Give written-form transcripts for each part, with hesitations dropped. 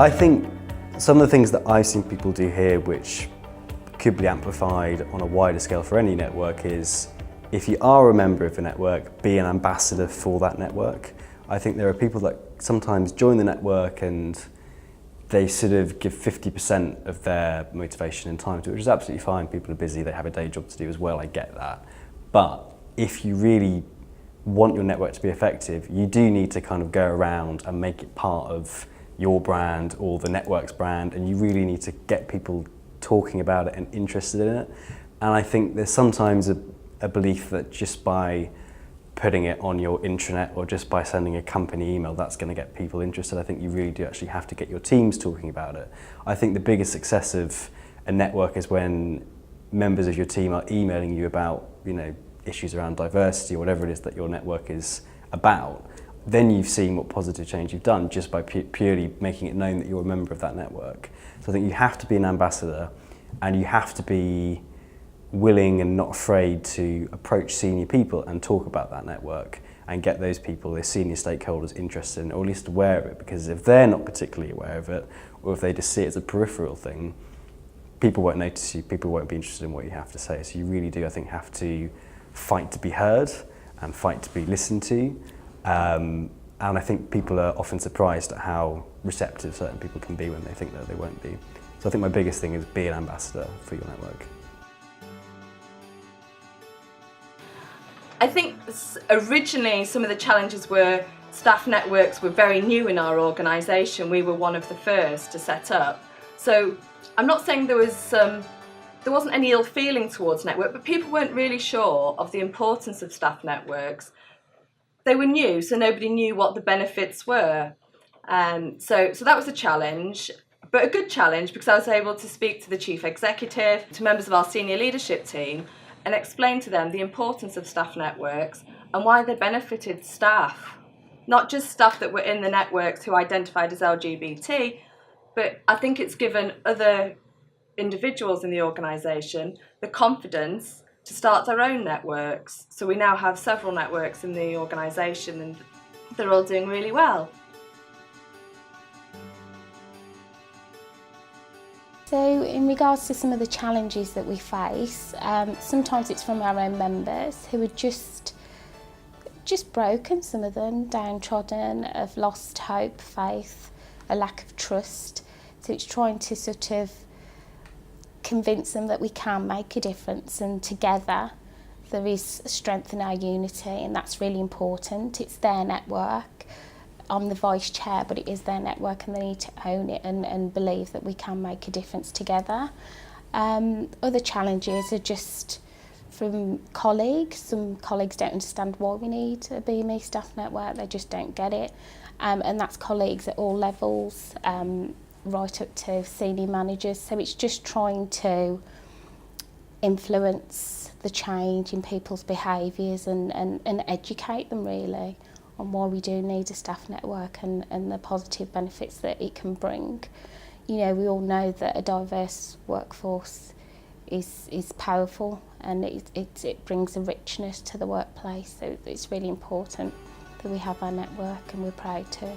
I think some of the things that I've seen people do here which could be amplified on a wider scale for any network is, if you are a member of a network, be an ambassador for that network. I think there are people that sometimes join the network and they sort of give 50% of their motivation and time to it, which is absolutely fine. People are busy, they have a day job to do as well, I get that. But if you really want your network to be effective, you do need to kind of go around and make it part of your brand or the network's brand, and you really need to get people talking about it and interested in it. And I think there's sometimes a belief that just by putting it on your intranet or just by sending a company email, that's going to get people interested. I think you really do actually have to get your teams talking about it. I think the biggest success of a network is when members of your team are emailing you about, issues around diversity or whatever it is that your network is about. Then you've seen what positive change you've done just by purely making it known that you're a member of that network. So I think you have to be an ambassador, and you have to be willing and not afraid to approach senior people and talk about that network and get those people, those senior stakeholders, interested in it, or at least aware of it, because if they're not particularly aware of it, or if they just see it as a peripheral thing, people won't notice you, people won't be interested in what you have to say. So you really do, I think, have to fight to be heard and fight to be listened to. And I think people are often surprised at how receptive certain people can be when they think that they won't be. So I think my biggest thing is be an ambassador for your network. I think originally some of the challenges were staff networks were very new in our organisation. We were one of the first to set up. So I'm not saying there wasn't any ill feeling towards network, but people weren't really sure of the importance of staff networks. They were new, so nobody knew what the benefits were. So that was a challenge, but a good challenge, because I was able to speak to the chief executive, to members of our senior leadership team, and explain to them the importance of staff networks and why they benefited staff. Not just staff that were in the networks who identified as LGBT, but I think it's given other individuals in the organisation the confidence to start their own networks. So we now have several networks in the organisation, and they're all doing really well. So in regards to some of the challenges that we face, sometimes it's from our own members who are just broken, some of them downtrodden, have lost hope, faith, a lack of trust. So it's trying to sort of convince them that we can make a difference, and together there is strength in our unity, and that's really important. It's their network. I'm the vice chair, but it is their network, and they need to own it and believe that we can make a difference together. Other challenges are just from colleagues. Some colleagues don't understand why we need a BME staff network, they just don't get it. And that's colleagues at all levels, right up to senior managers. So it's just trying to influence the change in people's behaviours and educate them really on why we do need a staff network and the positive benefits that it can bring. We all know that a diverse workforce is powerful, and it brings a richness to the workplace. So it's really important that we have our network, and we're proud to.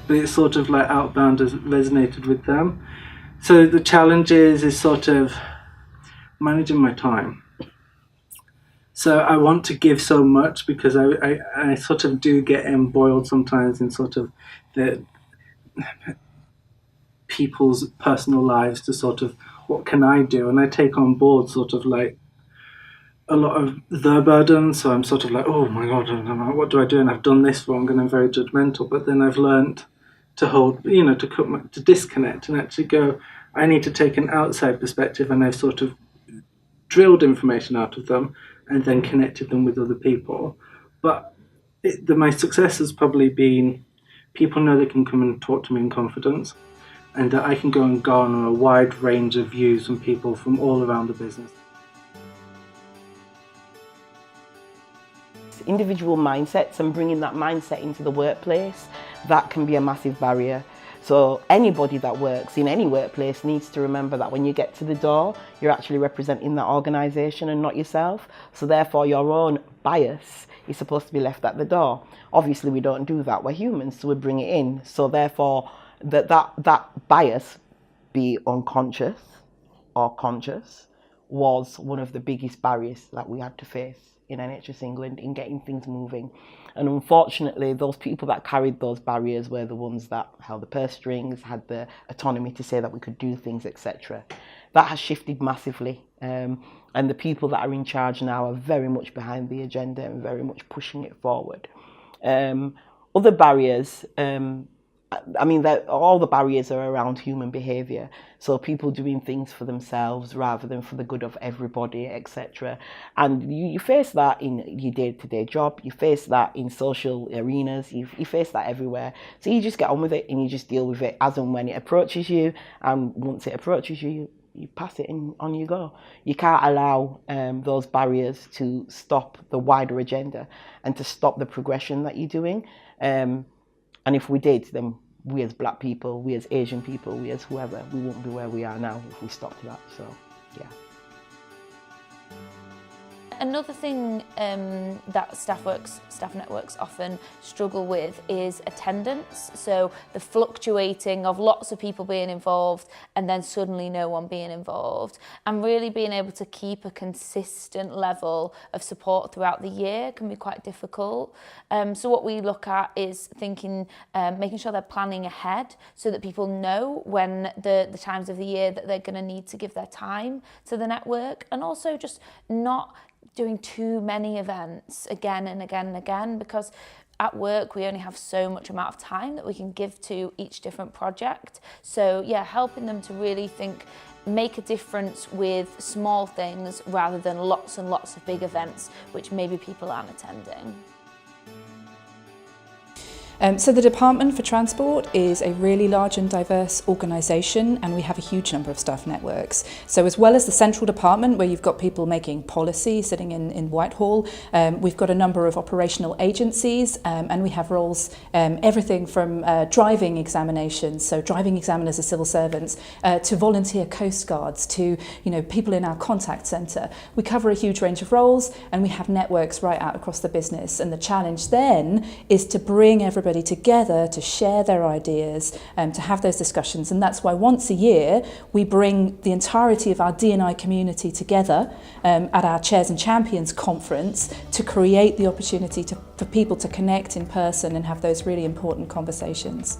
But it's sort of like Outbound has resonated with them. So the challenge is sort of managing my time. So I want to give so much, because I sort of do get embroiled sometimes in sort of the people's personal lives to sort of, what can I do? And I take on board sort of like a lot of their burden. So I'm sort of like, oh my God, what do I do? And I've done this wrong, and I'm very judgmental. But then I've learned to hold, to disconnect and actually go, I need to take an outside perspective, and I've sort of drilled information out of them and then connected them with other people. But my success has probably been, people know they can come and talk to me in confidence, and that I can go and garner a wide range of views from people from all around the business. Individual mindsets and bringing that mindset into the workplace, that can be a massive barrier. So anybody that works in any workplace needs to remember that when you get to the door, you're actually representing that organisation and not yourself. So therefore your own bias is supposed to be left at the door. Obviously we don't do that, we're humans, so we bring it in. So therefore that bias, be unconscious or conscious, was one of the biggest barriers that we had to face in NHS England in getting things moving. And unfortunately, those people that carried those barriers were the ones that held the purse strings, had the autonomy to say that we could do things, etc. That has shifted massively. And the people that are in charge now are very much behind the agenda and very much pushing it forward. Other barriers, I mean, all the barriers are around human behaviour. So people doing things for themselves rather than for the good of everybody, etc. And you face that in your day-to-day job. You face that in social arenas. You face that everywhere. So you just get on with it and you just deal with it as and when it approaches you. And once it approaches you, you pass it and on you go. You can't allow those barriers to stop the wider agenda and to stop the progression that you're doing. And if we did, then we as black people, we as Asian people, we as whoever, we wouldn't be where we are now if we stopped that. So, yeah. Another thing that staff networks often struggle with is attendance. So the fluctuating of lots of people being involved and then suddenly no one being involved, and really being able to keep a consistent level of support throughout the year can be quite difficult. So what we look at is thinking, making sure they're planning ahead so that people know when the times of the year that they're going to need to give their time to the network, and also just not doing too many events again and again and again, because at work we only have so much amount of time that we can give to each different project. So yeah, helping them to really think, make a difference with small things rather than lots and lots of big events which maybe people aren't attending. So the Department for Transport is a really large and diverse organisation, and we have a huge number of staff networks. So as well as the central department, where you've got people making policy sitting in Whitehall, we've got a number of operational agencies, and we have roles, everything from driving examinations, so driving examiners as civil servants, to volunteer coast guards, to people in our contact centre. We cover a huge range of roles, and we have networks right out across the business. And the challenge then is to bring everybody together to share their ideas and to have those discussions. And that's why once a year we bring the entirety of our D&I community together at our Chairs and Champions conference to create the opportunity for people to connect in person and have those really important conversations.